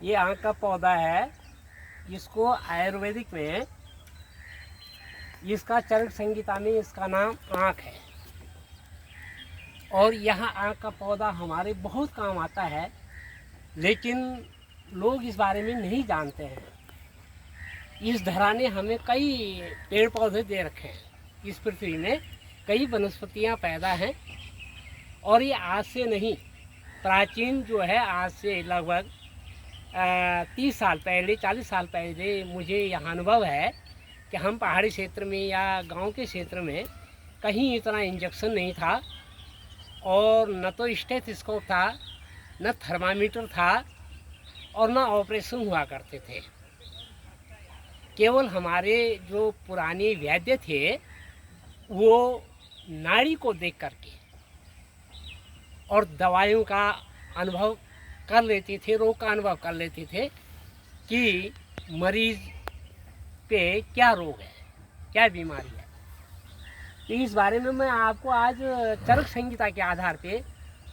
ये आँख का पौधा है। इसको आयुर्वेदिक में, इसका चरक संहिता में इसका नाम आँख है। और यह आँख का पौधा हमारे बहुत काम आता है, लेकिन लोग इस बारे में नहीं जानते हैं। इस धरा ने हमें कई पेड़ पौधे दे रखे हैं। इस पृथ्वी में कई वनस्पतियाँ पैदा हैं, और ये आज से नहीं, प्राचीन जो है आज से लगभग 30 साल पहले, 40 साल पहले मुझे यह अनुभव है कि हम पहाड़ी क्षेत्र में या गांव के क्षेत्र में कहीं इतना इंजेक्शन नहीं था, और न तो स्टेथोस्कोप था, न थर्मामीटर था, और न ऑपरेशन हुआ करते थे। केवल हमारे जो पुराने वैद्य थे वो नाड़ी को देख करके और दवाइयों का अनुभव कर लेते थे, रोग का अनुभव कर लेते थे कि मरीज पे क्या रोग है, क्या बीमारी है। तो इस बारे में मैं आपको आज चरक संहिता के आधार पे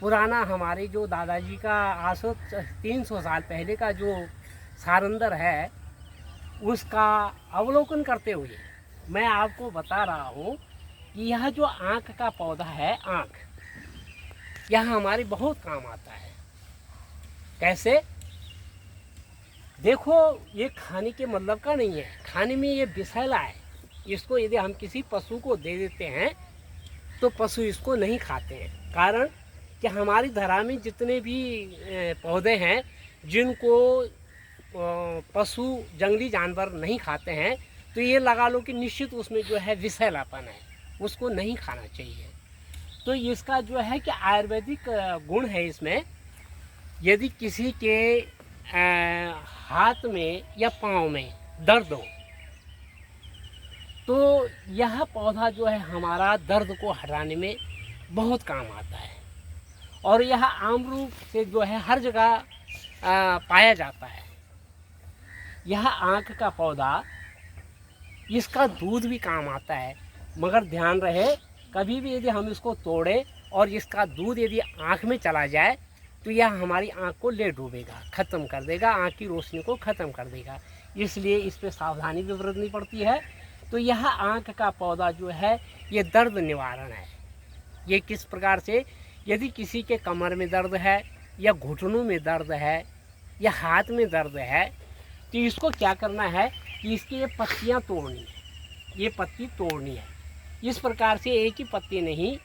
पुराना हमारे जो दादाजी का आज से 300 साल पहले का जो सारंदर है उसका अवलोकन करते हुए मैं आपको बता रहा हूँ कि यह जो आँख का पौधा है, आँख, यह हमारे बहुत काम आता है। कैसे? देखो, ये खाने के मतलब का नहीं है, खाने में ये विषैला है। इसको यदि हम किसी पशु को दे देते हैं तो पशु इसको नहीं खाते हैं। कारण कि हमारी धरा में जितने भी पौधे हैं जिनको पशु, जंगली जानवर नहीं खाते हैं, तो ये लगा लो कि निश्चित उसमें जो है विषैलापन है, उसको नहीं खाना चाहिए। तो इसका जो है कि आयुर्वेदिक गुण है इसमें। यदि किसी के हाथ में या पाँव में दर्द हो तो यह पौधा जो है हमारा दर्द को हटाने में बहुत काम आता है। और यह आम रूप से जो है हर जगह पाया जाता है। यह आँख का पौधा, इसका दूध भी काम आता है, मगर ध्यान रहे कभी भी यदि हम इसको तोड़ें और इसका दूध यदि आँख में चला जाए तो यह हमारी आँख को ले डूबेगा, ख़त्म कर देगा, आँख की रोशनी को ख़त्म कर देगा। इसलिए इस पर सावधानी भी बरतनी पड़ती है। तो यह आँख का पौधा जो है ये दर्द निवारण है। ये किस प्रकार से? यदि किसी के कमर में दर्द है या घुटनों में दर्द है या हाथ में दर्द है तो इसको क्या करना है कि इसकी ये पत्तियाँ तोड़नी है, ये पत्ती तोड़नी है। इस प्रकार से एक ही पत्ती नहीं,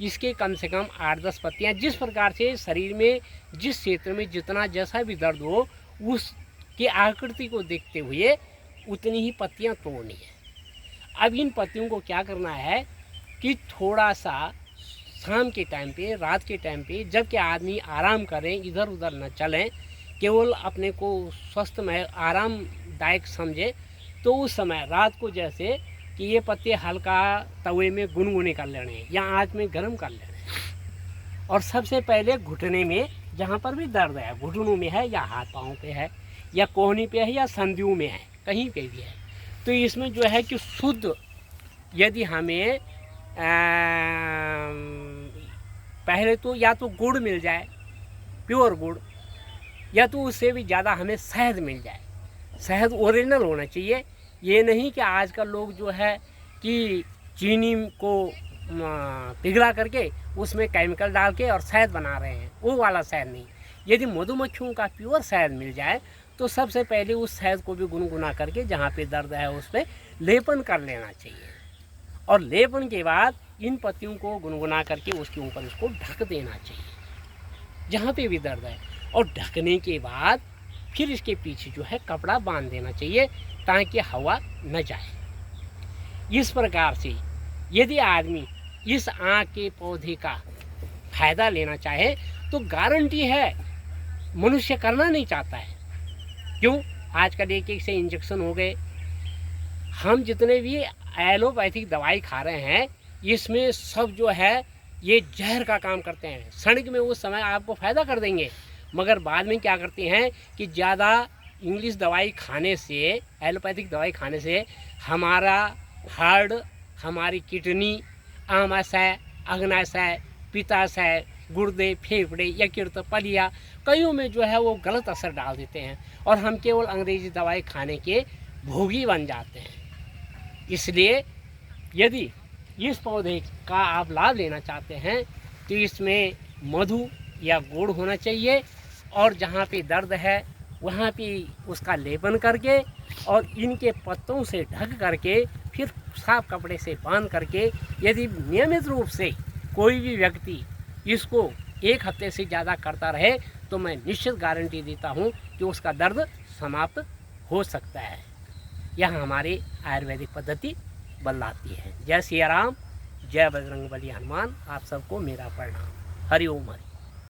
इसके कम से कम 8-10 पत्तियाँ, जिस प्रकार से शरीर में जिस क्षेत्र में जितना जैसा भी दर्द हो उसकी आकृति को देखते हुए उतनी ही पत्तियाँ तोड़नी है। अब इन पत्तियों को क्या करना है कि थोड़ा सा शाम के टाइम पे, रात के टाइम पे, जबकि आदमी आराम करें, इधर उधर न चलें, केवल अपने को स्वस्थमय आरामदायक समझे, तो उस समय रात को जैसे कि ये पत्ते हल्का तवे में गुनगुने कर लेने या आँच में गर्म कर लेने। और सबसे पहले घुटने में, जहाँ पर भी दर्द है, घुटनों में है या हाथ पाँव पे है या कोहनी पे है या संधियों में है, कहीं पे भी है, तो इसमें जो है कि शुद्ध यदि हमें पहले तो या तो गुड़ मिल जाए, प्योर गुड़, या तो उससे भी ज़्यादा हमें शहद मिल जाए। शहद ओरिजिनल होना चाहिए। ये नहीं कि आजकल लोग जो है कि चीनी को पिघला करके उसमें केमिकल डाल के और शहद बना रहे हैं, वो वाला शहद नहीं। यदि मधुमक्खियों का प्योर शहद मिल जाए तो सबसे पहले उस शहद को भी गुनगुना करके जहाँ पे दर्द है उस पर लेपन कर लेना चाहिए। और लेपन के बाद इन पत्तियों को गुनगुना करके उसके ऊपर इसको ढक देना चाहिए जहाँ पे भी दर्द है। और ढकने के बाद फिर इसके पीछे जो है कपड़ा बांध देना चाहिए ताकि हवा न जाए। इस प्रकार से यदि आदमी इस आँख के पौधे का फायदा लेना चाहे तो गारंटी है, मनुष्य करना नहीं चाहता है। क्यों? आजकल एक से इंजेक्शन हो गए। हम जितने भी एलोपैथिक दवाई खा रहे हैं इसमें सब जो है ये जहर का काम करते हैं। क्षणिक में उस समय आपको फ़ायदा कर देंगे, मगर बाद में क्या करते हैं कि ज़्यादा इंग्लिश दवाई खाने से, एलोपैथिक दवाई खाने से हमारा हार्ट, हमारी किडनी, आमाशय, अग्नाशय, पित्ताशय, गुर्दे, फेफड़े, यकृत, पलिया कईयों में जो है वो गलत असर डाल देते हैं और हम केवल अंग्रेजी दवाई खाने के भोगी बन जाते हैं। इसलिए यदि इस पौधे का आप लाभ लेना चाहते हैं तो इसमें मधु या गुड़ होना चाहिए और जहाँ पे दर्द है वहाँ पे उसका लेपन करके और इनके पत्तों से ढक करके फिर साफ कपड़े से बांध करके यदि नियमित रूप से कोई भी व्यक्ति इसको 1 हफ्ते से ज़्यादा करता रहे तो मैं निश्चित गारंटी देता हूँ कि उसका दर्द समाप्त हो सकता है। यह हमारी आयुर्वेदिक पद्धति बतलाती है। जय सिया राम, जय बजरंगबली हनुमान। आप सबको मेरा प्रणाम। हरि ओम हरि।